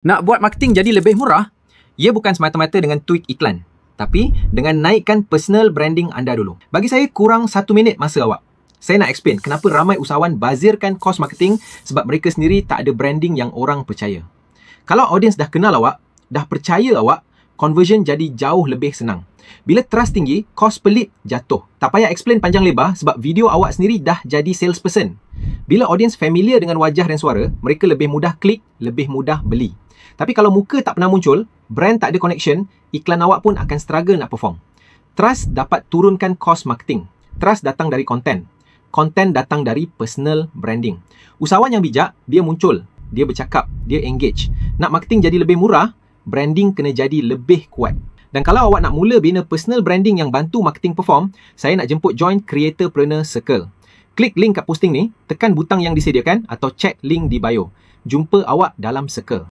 Nak buat marketing jadi lebih murah, ia bukan semata-mata dengan tweak iklan, tapi dengan naikkan personal branding anda dulu. Bagi saya, kurang 1 minit masa awak. Saya nak explain kenapa ramai usahawan bazirkan kos marketing sebab mereka sendiri tak ada branding yang orang percaya. Kalau audiens dah kenal awak, dah percaya awak, conversion jadi jauh lebih senang. Bila trust tinggi, kos pelit jatuh. Tak payah explain panjang lebar sebab video awak sendiri dah jadi salesperson. Bila audiens familiar dengan wajah dan suara, mereka lebih mudah klik, lebih mudah beli. Tapi kalau muka tak pernah muncul, brand tak ada connection, iklan awak pun akan struggle nak perform. Trust dapat turunkan kos marketing. Trust datang dari konten. Konten datang dari personal branding. Usahawan yang bijak, dia muncul, dia bercakap, dia engage. Nak marketing jadi lebih murah, branding kena jadi lebih kuat. Dan kalau awak nak mula bina personal branding yang bantu marketing perform, saya nak jemput join Creatorpreneur Circle. Klik link kat posting ni, tekan butang yang disediakan atau check link di bio. Jumpa awak dalam circle.